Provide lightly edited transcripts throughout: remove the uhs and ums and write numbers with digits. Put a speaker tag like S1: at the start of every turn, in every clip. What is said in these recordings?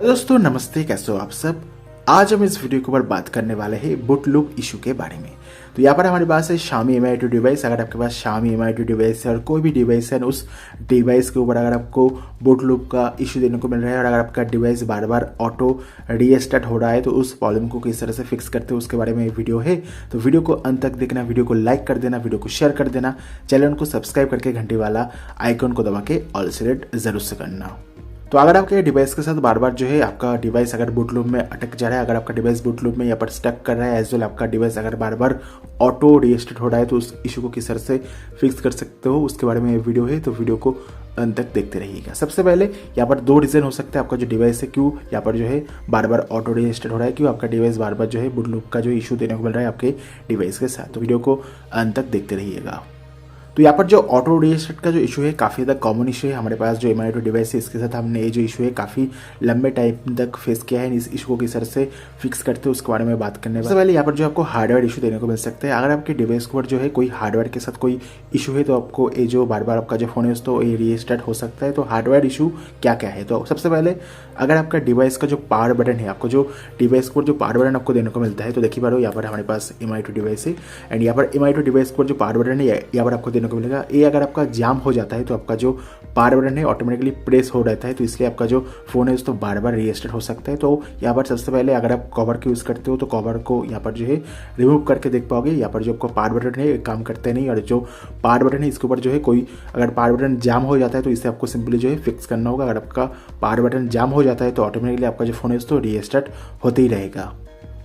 S1: दोस्तों नमस्ते, कैसे हो आप सब। आज हम इस वीडियो के ऊपर बात करने वाले हैं बूट लूप इशू के बारे में। तो यहाँ पर हमारे पास है Xiaomi Mi2 डिवाइस। अगर आपके पास Xiaomi Mi2 डिवाइस है और कोई भी डिवाइस है उस डिवाइस के ऊपर अगर आपको बूट लूप का इशू देने को मिल रहा है और अगर आपका डिवाइस बार बार ऑटो रीस्टार्ट हो रहा है तो उस प्रॉब्लम को किस तरह से फिक्स करते हैं उसके बारे में वीडियो है। तो वीडियो को अंत तक देखना, वीडियो को लाइक कर देना, वीडियो को शेयर कर देना, चैनल को सब्सक्राइब करके घंटे वाला आइकन को दबा के ऑल सेलेक्ट जरूर से करना। तो अगर आपके डिवाइस के साथ बार बार जो है आपका डिवाइस अगर बूट लूप में अटक जा रहा है, अगर आपका डिवाइस बूट लूप में यहाँ पर स्टक कर रहा है, एज वेल आपका डिवाइस अगर बार बार ऑटो रीस्टार्ट हो रहा है तो उस इशू को किस तरह से फिक्स कर सकते हो उसके बारे में ये वीडियो है। तो वीडियो को अंत तक देखते रहिएगा। सबसे पहले यहाँ पर दो रीजन हो सकते हैं आपका जो डिवाइस है क्यों यहाँ पर जो है बार बार ऑटो रीस्टार्ट हो रहा है, क्यों आपका डिवाइस बार बार जो है बूट लूप का जो इशू देने को मिल रहा है आपके डिवाइस के साथ। तो वीडियो को अंत तक देखते रहिएगा। तो यहाँ पर जो ऑटो रीस्टार्ट का जो इशू है काफ़ी ज़्यादा कॉमन इशू है। हमारे पास जो Mi2 डिवाइस है इसके साथ हमने ये जो इशू है काफ़ी लंबे टाइम तक फेस किया है। इस इशू को किस तरह से फिक्स करते हैं उसके बारे में बात करने सबसे पहले यहाँ पर जो आपको हार्डवेयर इशू देने को मिल सकता है। अगर आपके डिवाइस के ऊपर जो है कोई हार्डवेयर के साथ कोई इशू है तो आपको ये जो बार बार आपका जो फोन है तो ये रीस्टार्ट हो सकता है। तो हार्डवेयर इशू क्या क्या है, तो सबसे पहले अगर आपका डिवाइस का जो पावर बटन है, आपको जो डिवाइस के ऊपर जो पावर बटन आपको देने को मिलता है, तो देखिए बारो यहाँ पर हमारे पास Mi2 डिवाइस है एंड यहाँ पर Mi2 डिवाइस के ऊपर जो पावर बटन है यहाँ पर आपको देने को मिलेगा। ये अगर आपका जाम हो जाता है तो आपका जो पावर बटन है ऑटोमेटिकली प्रेस हो रहता है, तो इसलिए आपका जो फोन है तो बार बार रीस्टार्ट हो सकता है। तो यहाँ पर सबसे पहले अगर आप कवर को यूज़ करते हो तो कवर को यहाँ पर जो है रिमूव करके देख पाओगे। यहाँ पर जो आपका पावर बटन है काम करते नहीं, और जो पावर बटन है इसके ऊपर जो है कोई अगर पावर बटन जाम हो जाता है तो इसे आपको सिंपली जो है फिक्स करना होगा। अगर आपका पावर बटन जाम हो जाता है तो ऑटोमेटिकली आपका जो फोन है तो रीस्टार्ट होते ही रहेगा।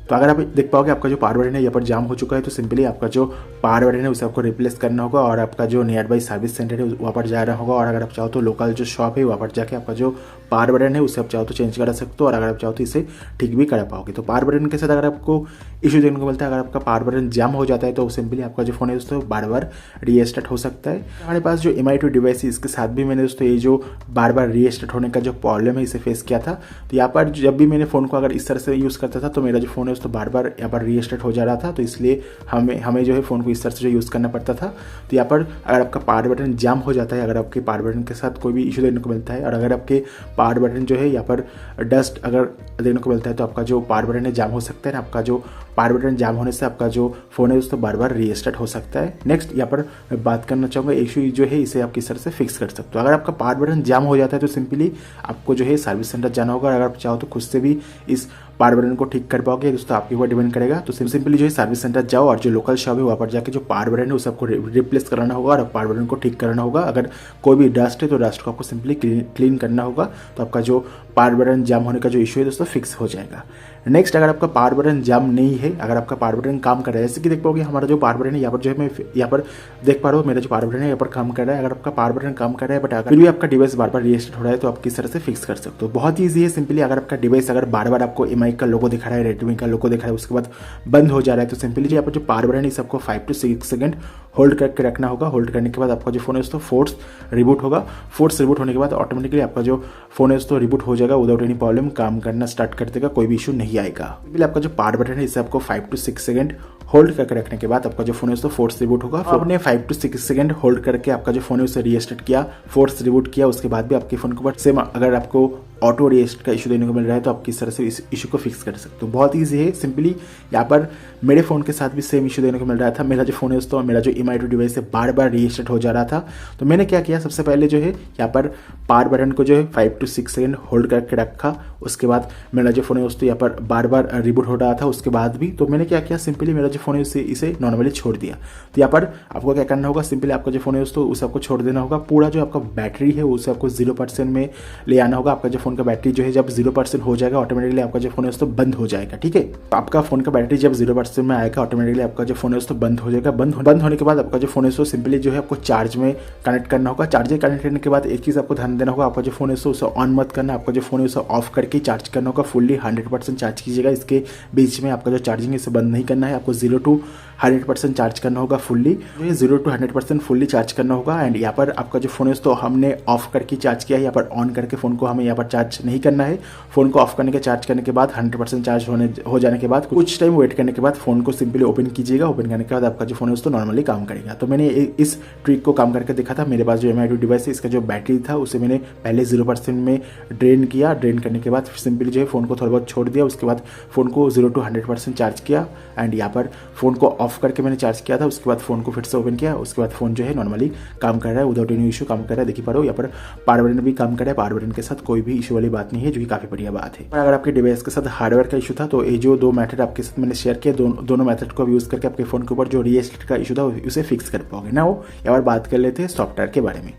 S1: तो अगर आप देख पाओगे आपका जो पावर बटन है यहाँ पर जाम हो चुका है तो सिंपली आपका जो पावर बटन है उसे आपको रिप्लेस करना होगा और आपका जो नियर बाई सर्विस सेंटर है वहाँ पर जाना होगा। और अगर आप चाहो तो लोकल जो शॉप है वहाँ पर जाके आपका जो पावर बटन है उसे आप चाहो तो चेंज करा सकते हो और अगर आप चाहो तो इसे ठीक भी करा पाओगे। तो पावर बटन के साथ अगर आपको इशू देखने को मिलता है, अगर आपका पावर बटन जाम हो जाता है तो सिंपली आपका जो फोन है दोस्तों बार बार रीस्टार्ट हो सकता है। हमारे पास जो Mi2 डिवाइस है इसके साथ भी मैंने दोस्तों ये जो बार बार रीस्टार्ट होने का जो प्रॉब्लम है इसे फेस किया था। तो यहाँ पर जब भी मैंने फ़ोन को अगर इस तरह से यूज़ करता था तो मेरा जो फ़ोन है दोस्तों बार बार यहाँ पर रीस्टार्ट हो जा रहा था, तो इसलिए हमें जो है फ़ोन को इस तरह से जो यूज़ करना पड़ता था। तो यहाँ पर अगर आपका पावर बटन जाम हो जाता है, अगर आपके पावर बटन के साथ कोई भी इशू देखने को मिलता है और अगर आपके पावर बटन जो है यहाँ पर डस्ट अगर देखने को मिलता है तो आपका जो पावर बटन है जाम हो सकता है ना। आपका जो पावर बटन जाम होने से आपका जो फोन है उसको बार बार रीस्टार्ट हो सकता है। नेक्स्ट यहाँ पर मैं बात करना चाहूँगा इशू जो है इसे आप किस तरह से फिक्स कर सकते हो। अगर आपका पावर बटन जाम हो जाता है तो सिंपली आपको जो है सर्विस सेंटर जाना होगा। अगर आप चाहो तो खुद से भी इस पावर बटन को ठीक कर पाओगे, दोस्तों आपके ऊपर डिपेंड करेगा। तो सिंपली जो है सर्विस सेंटर जाओ और जो लोकल शॉप है वहाँ पर जाके जो पावर बटन है उसे आपको रिप्लेस कराना होगा और पावर बटन को ठीक कराना होगा। अगर कोई भी डस्ट है तो डस्ट को आपको सिंपली क्लीन करना होगा, तो आपका जो पावर बटन जाम होने का जो इशू है दोस्तों फिक्स हो जाएगा। नेक्स्ट अगर आपका पावर बटन जाम नहीं है, अगर आपका पावर बटन काम कर रहा है, जैसे कि देख पाओगे हमारा जो पावर बटन है यहाँ पर जो है मैं यहाँ पर देख पा रहा हूँ मेरा जो पावर बटन है यहाँ पर काम कर रहा है। अगर आपका पावर बटन काम कर रहा है बट अगर फिर भी आपका डिवाइस बार बार रीस्टार्ट हो रहा है तो आप किस तरह से फिक्स कर सकते हो। बहुत ईजी है। सिंपली अगर आपका डिवाइस अगर बार बार आपको MI का लोगो दिखा रहा है, रेडमी का लोगो दिखा रहा है, उसके बाद बंद हो जा रहा है तो सिंपली यहाँ पर जो पावर बटन है इसे आपको 5 to 6 सेकंड होल्ड करके रखना होगा। होल्ड करने के बाद आपका जो फोन है उसको फोर्स रिबूट होगा। फोर्स रिबूट होने के बाद ऑटोमेटिकली आपका जो फोन है उसको रिबूट हो जाएगा विदाउट एनी प्रॉब्लम, काम करना स्टार्ट कर देगा, कोई भी इशू नहीं आएगा। आपका जो पावर बटन है इसे आपको 5 to 6 सेकंड होल्ड करके रखने के बाद आपका जो फोन है उसको फोर्स रिबूट होगा। आपने 5 to 6 सेकंड होल्ड करके आपका जो फोन है उसे रीस्टार्ट किया, फोर्स रिबूट किया, उसके बाद भी आपके फोन के ऊपर सेम अगर आपको ऑटो रीस्टार्ट का इशू देने को मिल रहा है तो आप किस तरह से इस इशू को फिक्स कर सकते हो। बहुत ईजी है। सिंपली यहाँ पर मेरे फ़ोन के साथ भी सेम इशू देने को मिल रहा था। मेरा जो फ़ोन है दोस्तों मेरा जो Mi2 डिवाइस है बार बार रीस्टार्ट हो जा रहा था। तो मैंने क्या किया, सबसे पहले जो है यहाँ पर पावर बटन को जो है 5 to 6 सेकंड होल्ड करके रखा। उसके बाद मेरा जो फ़ोन है दोस्तों यहाँ पर बार बार रिबूट हो रहा था। उसके बाद भी तो मैंने क्या किया, सिंपली मेरा जो फ़ोन है इसे नॉर्मली छोड़ दिया। तो यहाँ पर आपको क्या करना होगा, सिंपली आपका जो फ़ोन है दोस्तों उसे आपको छोड़ देना होगा। पूरा जो आपका बैटरी है उसे आपको 0% में ले आना होगा। आपका जो फ़ोन का बैटरी जो है जब 0% हो जाएगा ऑटोमेटिकली आपका जो फोन है उसको बंद हो जाएगा। ठीक है, तो आपका फोन का बैटरी जब 0% में आएगा ऑटोमेटिकली आपका जो फोन है उसको बंद हो जाएगा। बंद होने के बाद आपका जो फोन है उसको सिंपली जो है आपको चार्ज में कनेक्ट करना होगा। चार्जर कनेक्ट करने के बाद एक चीज़ आपको ध्यान देना होगा, आपका जो फोन है उसे ऑन मत करना, आपका जो फोन है उसे ऑफ करके चार्ज करना होगा। फुल्ली 100% चार्ज कीजिएगा। इसके बीच में आपका जो चार्जिंग है इसे बंद नहीं करना है। आपको 0 to 100% चार्ज करना होगा। फुल्ली 0 to 100% फुल्ली चार्ज करना होगा। एंड यहाँ पर आपका जो फोन है तो हमने ऑफ करके चार्ज किया है, यहाँ पर ऑन करके फोन को हमें यहाँ पर चार्ज नहीं करना है। फोन को ऑफ करने के चार्ज करने के बाद 100% चार्ज हो जाने के बाद कुछ टाइम वेट करने के बाद फोन को सिंपली ओपन कीजिएगा। ओपन करने के बाद आपका जो फोन है उसको नॉर्मली काम करेगा। तो मैंने इस ट्रिक को काम करके देखा था। मेरे पास जो Mi2 डिवाइस है इसका जो बैटरी था उसे मैंने पहले 0% में ड्रेन किया। ड्रेन करने के बाद बाद सिंपली जो है फ़ोन को थोड़ा बहुत छोड़ दिया, उसके बाद फ़ोन को 0 to 100% चार्ज किया एंड यहाँ पर फ़ोन को ऑफ करके मैंने चार्ज किया था। उसके बाद फ़ोन को फिर से ओपन किया, उसके बाद फ़ोन जो है नॉर्मली काम कर रहा है विदाउट एनी इशू काम कर रहा है। देखिए पा रहे हो यहाँ पर पावर बटन भी काम कर रहा है, पावर बटन के साथ कोई भी इशू वाली बात नहीं है, जो कि काफ़ी बढ़िया बात है। अगर आपके डिवाइस के साथ हार्डवेयर का इशू था तो ये जो 2 मेथड आपके साथ मैंने शेयर किया, दोनों मेथड को यूज़ करके आपके फ़ोन के ऊपर जो रीसेट का इशू था उसे फिक्स कर पाओगे ना। वो यहाँ पर बात कर लेते हैं सॉफ्टवेयर के बारे में।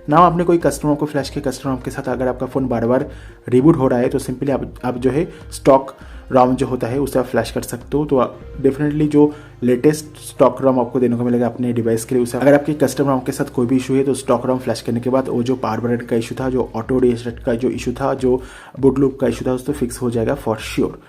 S1: ना आपने कोई कस्टमर को फ्लैश किया, कस्टमर के साथ अगर आपका फ़ोन बार बार रिबूट हो रहा है तो सिंपली आप जो है स्टॉक रॉम जो होता है उसे आप फ्लैश कर सकते हो। तो डेफिनेटली जो लेटेस्ट स्टॉक रॉम आपको देने को मिलेगा अपने डिवाइस के लिए उसे, अगर आपके कस्टमर रॉम के साथ कोई भी इशू है तो स्टॉक रॉम फ्लैश करने के बाद वो जो पावर बटन का इशू था, जो ऑटो रीसेट का जो इशू था, जो बूट लूप का इशू था, उसको फिक्स हो जाएगा फॉर श्योर।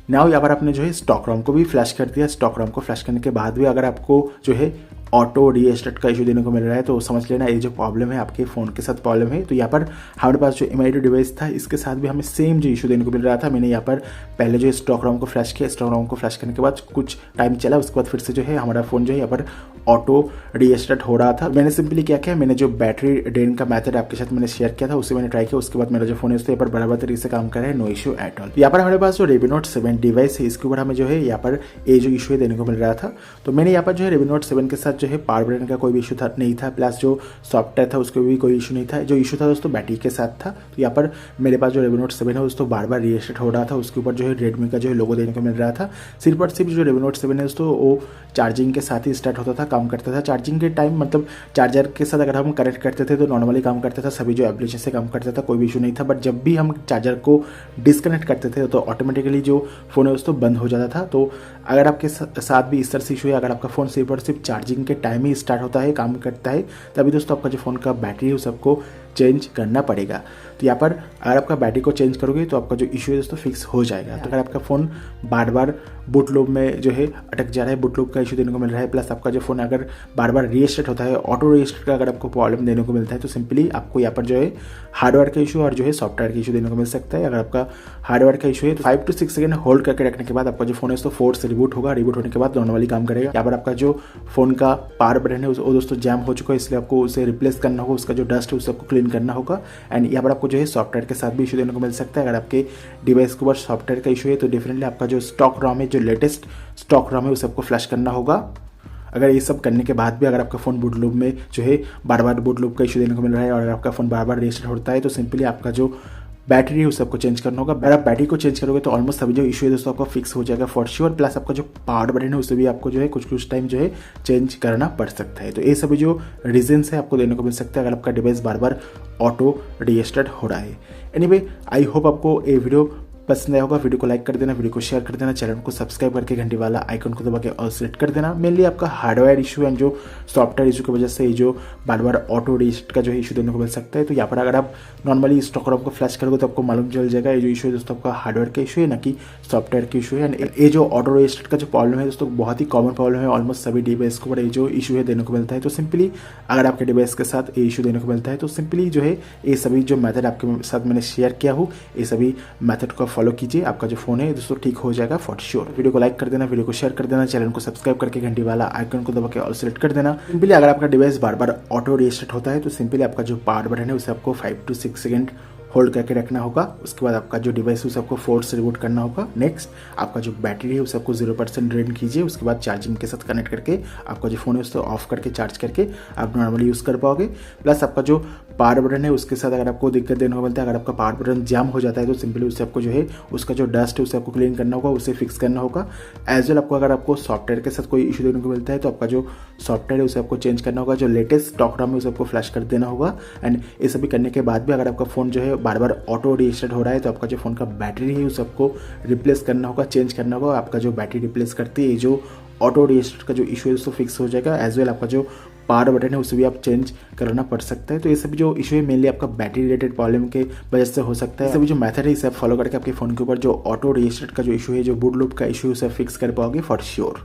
S1: नाउ यहाँ पर आपने जो है स्टॉक रॉम को भी फ्लैश कर दिया। स्टॉक रॉम को फ्लैश करने के बाद भी अगर आपको जो है ऑटो रीस्टार्ट का इशू देने को मिल रहा है तो समझ लेना ये जो प्रॉब्लम है आपके फ़ोन के साथ प्रॉब्लम है। तो यहाँ पर हमारे पास जो MI2 डिवाइस था इसके साथ भी हमें सेम जो इशू देने को मिल रहा था। मैंने यहाँ पर पहले जो स्टॉक रॉम को फ्लैश किया, स्टॉक रॉम को फ्लैश करने के बाद कुछ टाइम चला, उसके बाद फिर से जो है हमारा फ़ोन जो है यहाँ पर ऑटो रीस्टार्ट हो रहा था। मैंने सिंपली क्या किया, मैंने जो बैटरी ड्रेन का मेथड आपके साथ मैंने शेयर किया था उसे मैंने ट्राई किया। उसके बाद मेरा जो फोन है उस पर बराबर तरीके से काम कर रहा है, नो इशू एट ऑल। यहाँ पर हमारे पास जो Redmi Note 7 डिवाइस है इसके ऊपर हमें जो है यहाँ पर ये जो इशू है देने को मिल रहा था। तो मैंने यहाँ पर जो है Redmi Note 7 के साथ जो है पावर बटन का कोई भी इशू नहीं था, प्लस जो सॉफ्टवेयर था उसको भी कोई इशू नहीं था। जो इशू था दोस्तों बैटरी के साथ था। तो यहाँ पर मेरे पास जो Redmi Note 7 है दोस्तों बार बार रीसेट हो रहा था, उसके ऊपर जो है रेडमी का जो है लोगो देने को मिल रहा था। सिर्फ और सिर्फ जो Redmi Note 7 है दोस्तों वो चार्जिंग के साथ ही स्टार्ट होता था, काम करता था। चार्जिंग के टाइम मतलब चार्जर के साथ अगर हम कनेक्ट करते थे तो नॉर्मली काम करता था, सभी जो एप्लीकेशन से काम करता था, कोई भी इशू नहीं था। बट जब भी हम चार्जर को डिस्कनेक्ट करते थे तो ऑटोमेटिकली जो फ़ोन है दोस्तों बंद हो जाता था। तो अगर आपके साथ भी इस तरह से इशू है, अगर आपका फ़ोन सिर्फ और सिर्फ चार्जिंग के टाइम ही स्टार्ट होता है, काम करता है, तभी दोस्तों आपका जो फ़ोन का बैटरी है उस सबको चेंज करना पड़ेगा। तो यहाँ पर अगर आपका बैटरी को चेंज करोगे तो आपका जो इशू है दोस्तों फिक्स हो जाएगा। तो अगर आपका फ़ोन बार बार बूट लूप में जो है अटक जा रहा है, बूट लूप का इशू देने को मिल रहा है, प्लस आपका जो फ़ोन अगर बार बार रीस्टार्ट होता है, ऑटो रीस्टार्ट का अगर आपको प्रॉब्लम देने को मिलता है तो सिंपली आपको यहाँ पर जो है हार्डवेयर का इशू और जो है सॉफ्टवेयर का इशू देने को मिल सकता है। अगर आपका हार्डवेयर का इशू है तो 5 to 6 सेकंड होल्ड करके रखने के बाद आपका जो फोन है तो फोर्स से रिबूट होगा। रिबूट होने के बाद नॉर्मली काम करेगा। यहाँ पर आपका जो फोन का पावर बटन है वो दोस्तों जैम हो चुका है, इसलिए आपको उसे रिप्लेस करना होगा, उसका जो डस्ट है उसे आपको क्लीन करना होगा। एंड यहाँ पर आपको जो है सॉफ्टवेयर के साथ भी इशू देने को मिल सकता है। अगर आपके डिवाइस के ऊपर सॉफ्टवेयर का इशू है तो डेफिनेटली आपका जो स्टॉक रॉम है, जो लेटेस्ट स्टॉक रॉम है उसे आपको फ्लैश करना होगा। अगर ये सब करने के बाद भी अगर आपका फ़ोन बूट लूप में जो है बार बार बूट लूप का इशू देने को मिल रहा है और अगर आपका फ़ोन बार बार रीस्टार्ट होता है तो सिंपली आपका जो बैटरी है उस सबको चेंज करना होगा। अगर आप बैटरी को चेंज करोगे तो ऑलमोस्ट सभी जो इशू है दोस्तों आपका फिक्स हो जाएगा फॉर श्योर। प्लस आपका जो पावर बटन है उसे भी आपको जो है कुछ टाइम जो है चेंज करना पड़ सकता है। तो ये सभी जो रीजंस है आपको देने को मिल सकता है अगर आपका डिवाइस बार बार ऑटो रीस्टार्ट हो रहा है। एनीवे आई होप आपको ये वीडियो पसंद आया होगा। वीडियो को लाइक कर देना, वीडियो को शेयर कर देना, चैनल को सब्सक्राइब करके घंटी वाला आइकन को दबा के ऑल सेलेक्ट कर देना। मेनली आपका हार्डवेयर इशू एंड जो सॉफ्टवेयर इशू की वजह से ये जो बार बार ऑटो रीसेट का जो है इशू देने को मिल सकता है। तो यहाँ पर अगर आप नॉर्मली स्टॉक रॉम को फ्लैश करोगे तो आपको मालूम चल जाएगा ये जो इशू है दोस्तों आपका हार्डवेयर का इशू है, ना कि सॉफ्टवेयर का इशू है। एंड ये जो ऑटो रीसेट का जो प्रॉब्लम है दोस्तों बहुत ही कॉमन प्रॉब्लम है, ऑलमोस्ट सभी डिवाइस को ये जो इशू है देने को मिलता है। तो सिंपली अगर आपके डिवाइस के साथ ये इशू देने को मिलता है तो सिंपली जो है ये सभी जो मेथड आपके साथ मैंने शेयर किया हूँ ये सभी मेथड को फॉलो कीजिए, आपका फोन है दोस्तों ठीक हो जाएगा फॉर श्योर। वीडियो को लाइक कर देना, वीडियो को शेयर कर देना, चैनल को सब्सक्राइब करके घंटी वाला आइकन को दबा के ऑल सेलेक्ट कर देना। सिंपली अगर आपका डिवाइस बार बार ऑटो रीस्टार्ट होता है तो सिंपली आपका जो पावर बटन है उसे आपको 5 to 6 सेकंड होल्ड करके रखना होगा। उसके बाद आपका जो डिवाइस है उसे आपको फोर्स से रिबूट करना होगा। नेक्स्ट आपका जो बैटरी है उसे आपको 0% ड्रेन कीजिए। उसके बाद चार्जिंग के साथ कनेक्ट करके आपका जो फोन है उसे ऑफ करके चार्ज करके आप नॉर्मली यूज़ कर पाओगे। प्लस आपका जो पावर बटन है उसके साथ अगर आपको दिक्कत देने को मिलता है, अगर आपका पावर बटन जाम हो जाता है तो सिंपली उससे आपको जो है उसका जो डस्ट है उसे आपको क्लीन करना होगा, उसे फिक्स करना होगा। एज वेल आपको अगर आपको सॉफ्टवेयर के साथ कोई इशू देने को मिलता है तो आपका जो सॉफ्टवेयर है उसे आपको चेंज करना होगा, जो लेटेस्ट स्टॉक रॉम है उसे आपको फ्लैश कर देना होगा। एंड ये सभी करने के बाद भी अगर आपका फोन जो है बार बार ऑटो रीस्टार्ट हो रहा है तो आपका जो फोन का बैटरी है उसे आपको रिप्लेस करना होगा, चेंज करना होगा। आपका जो बैटरी रिप्लेस करती है जो ऑटो रीस्टार्ट का जो इशू है उसको फिक्स हो जाएगा। एज वेल आपका जो पावर बटन है उसे भी आप चेंज करना पड़ सकता है। तो ये सभी जो इशू है मेनली आपका बैटरी रिलेटेड प्रॉब्लम के वजह से हो सकता है। सभी जो मेथड है इसे आप फॉलो करके आपके फोन के ऊपर जो ऑटो रीस्टार्ट का जो इशू है, जो बूट लूप का इशू है उसे फिक्स कर पाओगे फॉर श्योर।